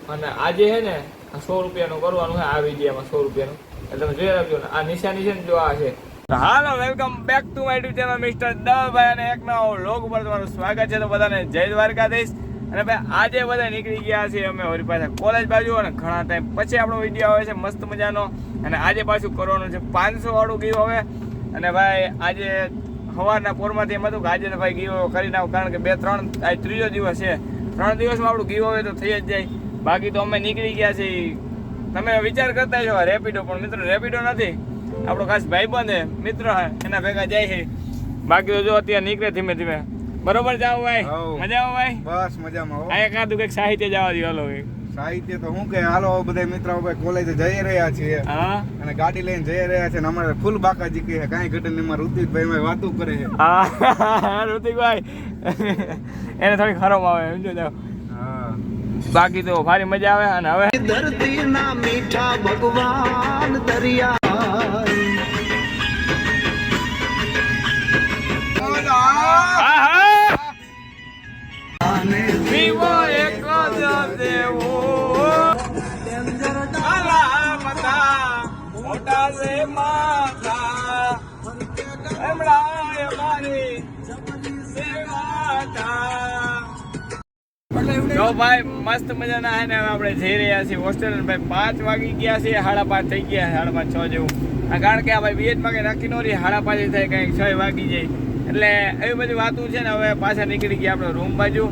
અને આજે છે ને 100 રૂપિયાનું કરવાનું છે આ વિડીયોમાં 100 રૂપિયાનું એટલે તમે જોઈ રાખજો ને આ નિશાની છે ને જો આ છે. Hello welcome back to my YouTube channel mister Dalbhai અને એક નવો વ્લોગ ઉપર તમારું સ્વાગત છે. તો બધાને જય દ્વારકાધીશ. અને ભાઈ આજે બધા નીકળી ગયા છીએ અમે વળી પાછા કોલેજ બાજુ અને ઘણા ટાઈમ પછી આપણો વિડીયો આવે છે મસ્ત મજાનો. અને આજે પાછું કરવાનું છે 500 વાળું ગીવ હવે. અને ભાઈ આજે સવારના પોરમાંથી એમ હતું કે આજે ભાઈ ગીવ કરી નાખો કારણ કે 2-3 આ ત્રીજો દિવસ છે. 3 દિવસમાં આપણું ગીવ હવે તો થઈ જ જાય. બાકી તો અમે નીકળી ગયા છીએ. તમે વિચાર કરતા છો રેપિડો, પણ મિત્રો રેપિડો નથી, આપણો ખાસ ભાઈબંધ છે મિત્ર એના ભેગા જાય છે. બાકી તો જો અત્યારે નીકળે ધીમે ધીમે. બરોબર જાવ ભાઈ? મજા આવે ભાઈ? બસ મજામાં. આ એકાદું કંઈક સાહિત્ય જવા દો. હાલો સાહિત્ય તો હું કે હાલો બધા મિત્રો ભાઈ કોલેજે જઈ રહ્યા છીએ અને ગાડી લઈને જઈ રહ્યા છે. અમારે ફૂલ બાકાજી કે કાંઈ ઘટન નહીં. ઋતિકભાઈ માં વાતો કરે છે. હા ઋતિકભાઈ એને થોડી ખરાબ આવે સમજો જાવ. બાકી તો ભારી મજા આવે. અને હવે ધરતી ના મીઠા ભગવાન દરિયા વિવો એક જ દેવો મોટા રે માતા એમડા મારી જો ભાઈ મસ્ત મજાના હે ને આપણે જઈ રહ્યા છીએ હોસ્ટેલ. ભાઈ 5 વાગી ગયા છે, 5:30 થઈ ગયા, 5:30-6 જેવું. કારણ કે આ ભાઈ બીએડમાં કંઈ નક્કી ન રહી, 5:30 થાય કંઈક 6 વાગી જાય. એટલે એવી બધી વાતું છે ને. હવે પાછા નીકળી ગયા આપણે રૂમ બાજુ.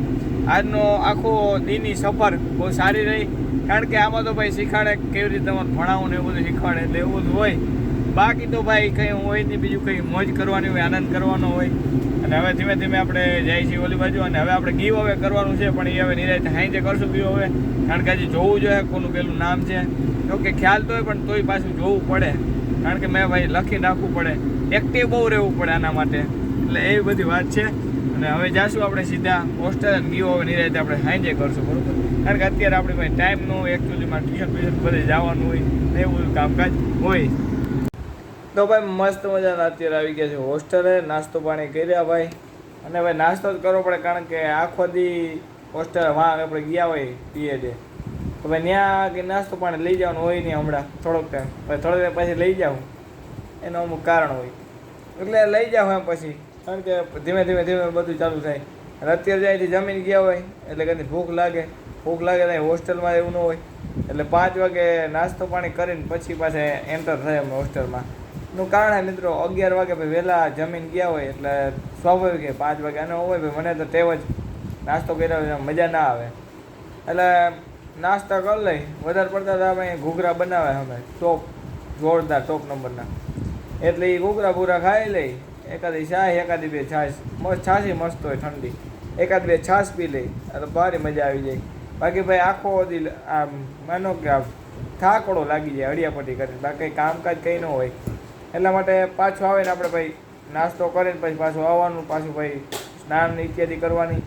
આજનો આખો દીની સફર બહુ સારી રહી. કારણ કે આમાં તો ભાઈ શીખવાડે કેવી રીતે તમારે ભણાવવું ને એવું બધું શીખવાડે એટલે એવું બધું હોય. બાકી તો ભાઈ કંઈ હોય નહીં, બીજું કંઈ મોજ કરવાની હોય, આનંદ કરવાનો હોય. અને હવે ધીમે ધીમે આપણે જઈએ છીએ ઓલી બાજુ. અને હવે આપણે ગીવ હવે કરવાનું છે, પણ એ હવે નિરાતે હાઈ જે કરશું ગીવ હવે. કારણ કે હજી જોવું જોઈએ કોનું પેલું નામ છે. ઓકે ખ્યાલ તો હોય પણ તોય પાછું જોવું પડે. કારણ કે મેં ભાઈ લખી નાખવું પડે, એક્ટિવ બહુ રહેવું પડે આના માટે. એટલે એવી બધી વાત છે. અને હવે જાશું આપણે સીધા હોસ્ટેલ અને ગીવ હવે નિરાતે આપણે હાઈ જે કરશું. બરોબર? કારણ કે અત્યારે આપણી પાસે ટાઈમનું એકચ્યુઅલીમાં ટ્યુશન બધે જવાનું હોય ને એવું બધું કામકાજ હોય. તો ભાઈ મસ્ત મજાના અત્યારે આવી ગયા છે હોસ્ટેલે. નાસ્તો પાણી કર્યા ભાઈ. અને ભાઈ નાસ્તો જ કરવો પડે કારણ કે આખો દી હોસ્ટેલ વાં આપણે ગયા હોય પીએડે તો ભાઈ ત્યાં કે નાસ્તો પાણી લઈ જવાનું હોય નહીં હમણાં થોડોક ટાઈમ. પછી થોડોક ટાઈમ પછી લઈ જાઉં એનું અમુક કારણ હોય એટલે લઈ જાઉં એમ પછી. કારણ કે ધીમે ધીમે ધીમે બધું ચાલુ થાય. અને અત્યારે જ્યાંથી જમીન ગયા હોય એટલે કદી ભૂખ લાગે ત્યાં હોસ્ટેલમાં એવું ન હોય. એટલે 5 વાગે નાસ્તો પાણી કરીને પછી પાછા એન્ટર થાય અમે હોસ્ટેલમાં. નું કારણ હે મિત્રો 11 વાગે ભાઈ વહેલા જમીન ગયા હોય એટલે સ્વાભાવિક 5 વાગે આનો હોય ભાઈ. મને તો ટેવ જ નાસ્તો કર્યા મજા ના આવે એટલે નાસ્તા કરી લઈ. વધારે પડતા તો અમે ઘૂઘરા બનાવે અમે ટોપ જોરદાર ટોપ નંબરના. એટલે એ ઘૂઘરા બૂરા ખાઈ લઈ. એકાદી છાશ, એકાદી 2 છાશ. છાશી મસ્ત હોય ઠંડી. 1-2 છાશ પી લઈ એટલે ભારી મજા આવી જાય. બાકી ભાઈ આખો દી આમ માનો કે થાકડો લાગી જાય અડિયાપટ્ટી કરીને. બાકી કામકાજ કંઈ ન હોય. એટલા માટે પાછું આવે ને આપણે ભાઈ નાસ્તો કરીને પછી પાછું આવવાનું, પાછું ભાઈ સ્નાન ઇત્યાદિ કરવાની.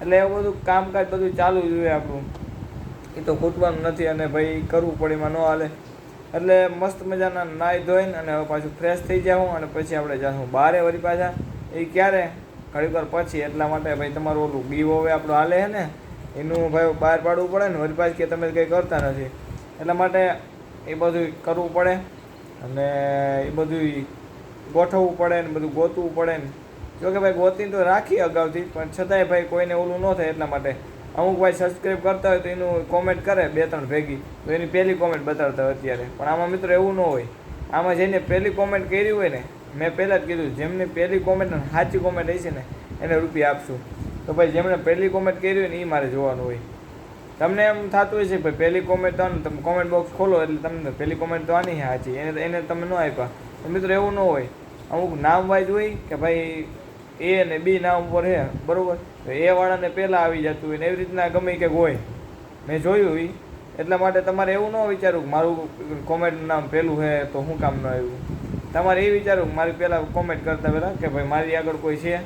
એટલે એવું બધું કામકાજ બધું ચાલુ જોઈએ આપણું. એ તો ખૂટવાનું નથી અને ભાઈ કરવું પડે એમાં ન હાલે. એટલે મસ્ત મજાના નાહી ધોઈને અને હવે પાછું ફ્રેશ થઈ જાઉં અને પછી આપણે જાઉં બારે વળી પાછા. એ ક્યારે ઘડીક વાર પછી. એટલા માટે ભાઈ તમારું ઓલું ગીવ હવે આપણું હાલે છે ને એનું ભાઈ બહાર પાડવું પડે ને. વળી પાછું કે તમે કંઈ કરતા નથી એટલા માટે એ બધું કરવું પડે. અને એ બધું ગોઠવવું પડે ને બધું ગોતવું પડે ને. જોકે ભાઈ ગોતીને તો રાખીએ અગાઉથી, પણ છતાંય ભાઈ કોઈને ઓલું ન થાય એટલા માટે. અમુક ભાઈ સબસ્ક્રાઈબ કરતા હોય તો એનું કોમેન્ટ કરે 2-3 ભેગી તો એની પહેલી કોમેન્ટ બતાવતા હોય અત્યારે. પણ આમાં મિત્રો એવું ન હોય. આમાં જેને પહેલી કોમેન્ટ કરી હોય ને, મેં પહેલાં જ કીધું જેમની પહેલી કોમેન્ટ ને સાચી કોમેન્ટ હશે ને એને રૂપિયા આપશું. તો ભાઈ જેમણે પહેલી કોમેન્ટ કરી હોય ને એ મારે જોવાનું હોય. તમને એમ થતું હોય છે ભાઈ પહેલી કોમેન્ટ તો તમે કોમેન્ટ બોક્સ ખોલો એટલે તમને પહેલી કોમેન્ટ તો આની સાચી એને તમે ન આપ્યા. તો મિત્રો એવું ન હોય. અમુક નામ વાઇઝ હોય કે ભાઈ એ ને બી નામ ઉપર છે બરાબર, તો એ વાળાને પહેલાં આવી જતું હોય ને એવી રીતના ગમે કંઈક હોય. મેં જોયું એ. એટલા માટે તમારે એવું ન વિચારવું કે મારું કોમેન્ટનું નામ પહેલું છે તો શું કામ ન આવ્યું. તમારે એ વિચારવું કે મારી પહેલાં કોમેન્ટ કરતા પહેલાં કે ભાઈ મારી આગળ કોઈ છે.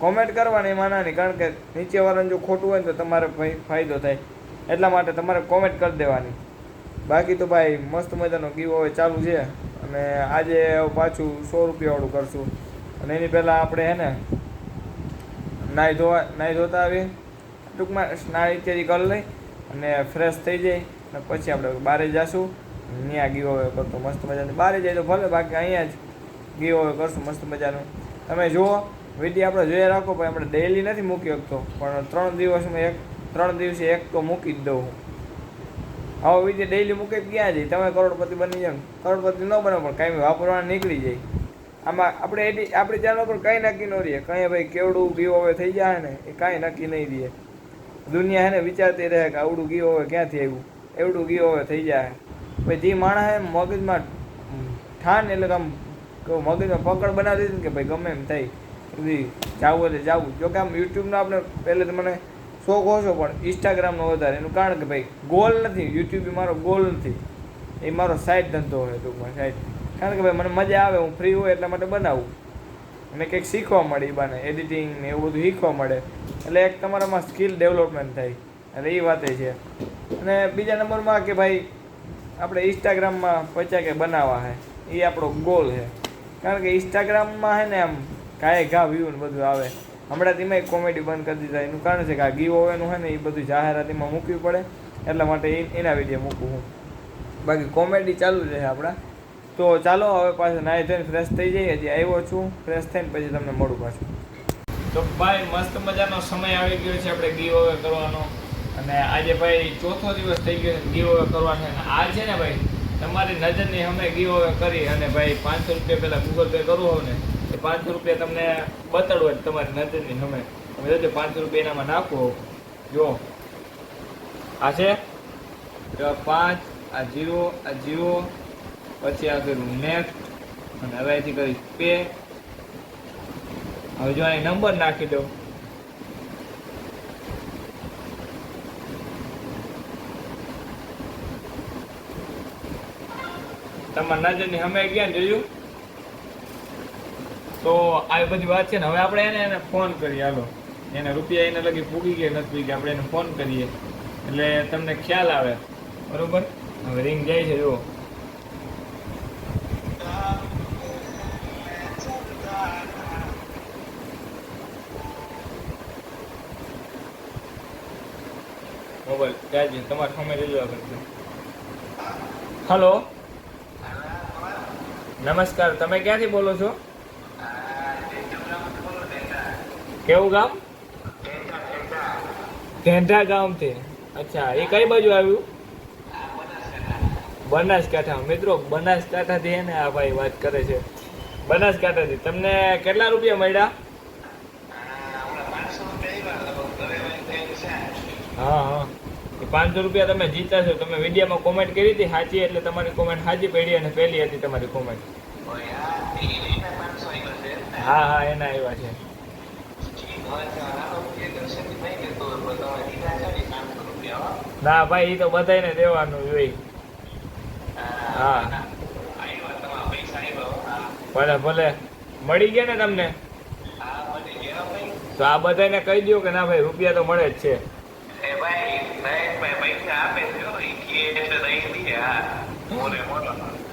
કોમેન્ટ કરવાની એમાં નાની, કારણ કે નીચેવાળાને જો ખોટું હોય ને તો તમારે ભાઈ ફાયદો થાય. એટલા માટે તમારે કોમેન્ટ કરી દેવાની. બાકી તો ભાઈ મસ્ત મજાનો ગીવ હવે ચાલુ છે. અને આજે પાછું 100 રૂપિયાવાળું કરશું. અને એની પહેલાં આપણે હે ને નાહી ધોતા આવીએ ટૂંકમાં સ્નાન ઇત્યાદિ કરી લઈ અને ફ્રેશ થઈ જાય અને પછી આપણે બહાર જઈશું. ત્યાં ગીવ અવે કરતો મસ્ત મજાનું. બહાર જાય તો ભલે, બાકી અહીંયા જ ગીવ અવે કરશું મસ્ત મજાનું. તમે જુઓ વિડીયો આપણે જોયા રાખો, પણ આપણે ડેઈલી નથી મૂકી શકતો, પણ 3 દિવસે એક તો મૂકી જ દઉં. આવો વિડીયો ડેઈલી મૂકે ક્યાં જાય? તમે કરોડપતિ બની જાવ, કરોડપતિ ન બનો પણ કાંઈ વાપરવાના નીકળી જાય. આમાં આપણે આપણી ચેનલ પર કંઈ નક્કી ન રહીએ, કંઈ ભાઈ કેવડું ગીવ અવે થઈ જાય ને એ કાંઈ નક્કી નહીં રહે. દુનિયા હે ને વિચારતી રહે કે આવડું ગીવ અવે ક્યાંથી આવ્યું, એવડું ગીવ અવે થઈ જાય. ભાઈ જે માણસ હે મગજમાં ઠાન એટલે આમ મગજમાં પકડ બનાવી દીધી ને કે ભાઈ ગમે એમ થાય બધી જાવું એટલે જાવું. જોકે આમ યુટ્યુબનો આપણે પહેલે તો મને શોખ ઓછો, પણ ઇન્સ્ટાગ્રામનો વધારે. એનું કારણ કે ભાઈ ગોલ નથી, યુટ્યુબ એ મારો ગોલ નથી, એ મારો સાઈડ ધંધો હોય ટૂંકમાં સાઈડ. કારણ કે ભાઈ મને મજા આવે, હું ફ્રી હોય એટલા માટે બનાવું અને કંઈક શીખવા મળે. એ બાને એડિટિંગ ને એવું બધું શીખવા મળે, એટલે એક તમારામાં સ્કિલ ડેવલપમેન્ટ થાય. એટલે એ વાત છે. અને બીજા નંબરમાં કે ભાઈ આપણે ઇન્સ્ટાગ્રામમાં 50K બનાવવા છે, એ આપણો ગોલ છે. કારણ કે ઇન્સ્ટાગ્રામમાં છે ને આમ ઘાએ ઘા વ્યૂ ને બધું આવે. હમણાં તેમાં કોમેડી બંધ કરી દીધા. એનું કારણ છે કે આ ગીવ અવેનું છે ને એ બધું જાહેરાતીમાં મૂકવી પડે, એટલા માટે એના વિડીયો મૂકું હું. બાકી કોમેડી ચાલુ જ રહે આપણા. તો ચાલો હવે પાછું નાહી ધોઈને ફ્રેશ થઈ જઈએ. હજી આવ્યો છું, ફ્રેશ થઈને પછી તમને મળું પાછું. તો ભાઈ મસ્ત મજાનો સમય આવી ગયો છે આપણે ગીવ અવે કરવાનો. અને આજે ભાઈ ચોથો દિવસ થઈ ગયો છે ગીવ અવે કરવાનો. અને આ છે ને ભાઈ તમારી નજરની અમે ગીવ અવે કરી અને ભાઈ 500 રૂપિયા પહેલાં ગૂગલ પે કરવું હોય ને એ 500 રૂપિયા તમને બતાડવું હોય તમારી નજરની અમે જોજો 500 રૂપિયા એનામાં નાખો. જો આ છે 5, આ 0, પછી આ કર્યું નેક્સ્ટ અને હવે અહીંથી કરીશ પે. હવે જો અહીં નંબર નાખી દઉં. તમારા નજરની અમે ક્યાં જોયું? તો આ બધી વાત છે ને. હવે આપણે એને ફોન કરીએ. હાલો એને રૂપિયા એને લગી પૂગી ગયા નથી પૂગી, આપણે એને ફોન કરીએ એટલે તમને ખ્યાલ આવે. બરોબર, હવે રિંગ જાય છે. જુઓ મોબાઈલ જાય છે, તમારે સામે જોવા કરશે. હલો, નમસ્કાર, તમે ક્યાંથી બોલો છો? કેવું ગામ? ઘેંઢા ગામથી. અચ્છા, એ કઈ બાજુ આવ્યું? બનાસકાંઠા. મિત્રો બનાસકાંઠાથી હે ને આ ભાઈ વાત કરે છે, બનાસકાંઠાથી. તમને કેટલા રૂપિયા મળ્યા? હા હા, 500 રૂપિયા તમે જીતા છો. તમે વિડીયોમાં કોમેન્ટ કરી હતી સાચી, એટલે તમારી કોમેન્ટ સાચી પડી અને પહેલી હતી તમારી કોમેન્ટ. હા હા, એના આવ્યા છે. ના ભાઈ, એ તો બધાને દેવાનું જોઈ. હા ભલે ભલે, મળી ગયા ને તમને? તો આ બધાને કહી દો કે ના ભાઈ રૂપિયા તો મળે જ છે.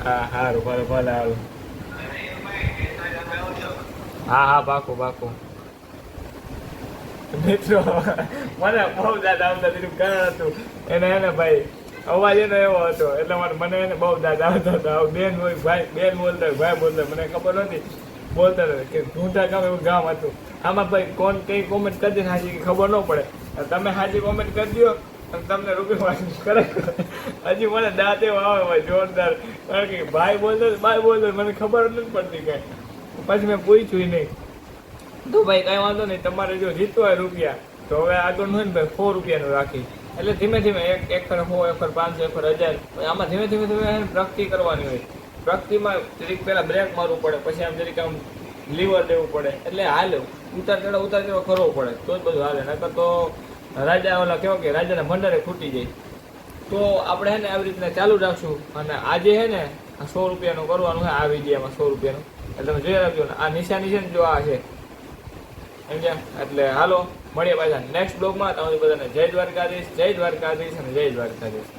હા સારું, ભલે ભલે, હારું. હા હા, પાકું પાકું. મિત્રો મને બહુ દાદ આવતા તેનું કારણ હતું એને ભાઈ અવાજ એનો એવો હતો, એટલે મને એને બહુ દાદ આવતો હતો. બેન હોય ભાઈ, બેન બોલતા હોય, ભાઈ બોલતા, મને ખબર નથી બોલતા કે ઢૂંઢા ગામ એવું ગામ હતું. આમાં ભાઈ કોણ કઈ કોમેન્ટ કરી દે હાજી ખબર ન પડે. તમે હાજી કોમેન્ટ કરી દો અને તમને રૂપિયા કરે. હજી મને દાંત એવો આવે ભાઈ જોરદાર, કારણ કે ભાઈ બોલતો મને ખબર નથી પડતી કઈ. પછી મેં પૂછ્યું નહીં. તો ભાઈ કઈ વાંધો નહીં, તમારે જો જીતવા હોય રૂપિયા તો હવે આગળ હોય ને ભાઈ 100 રૂપિયાનું રાખી. એટલે ધીમે ધીમે એક ફર 100, એક ફર 500, એક ફર 1000. આમાં ધીમે ધીમે પ્રગતિ કરવાની હોય. પ્રગતિમાં જરીક પહેલા બ્રેક મારવું પડે, પછી આમ જરીક આમ લીવર દેવું પડે, એટલે હાલે ઉતાર ચડવા કરવો પડે તો જ બધું હાલે. નકર તો રાજા ઓલા કેવો કે રાજાના ભંડારે ખૂટી જાય. તો આપણે હે ને આવી રીતના ચાલુ રાખશું. અને આજે હે ને 100 રૂપિયાનું કરવાનું છે આ વિડીયોમાં, 100 રૂપિયાનું. એટલે તમે જોઈ રાખજો ને, આ નિશાની છે ને જો આ છે સમજ્યા. એટલે હાલો મળીએ પાછા નેક્સ્ટ બ્લોગમાં. તમારી બધાને જય દ્વારકાધીશ, જય દ્વારકાધીશ અને જય દ્વારકાધીશ.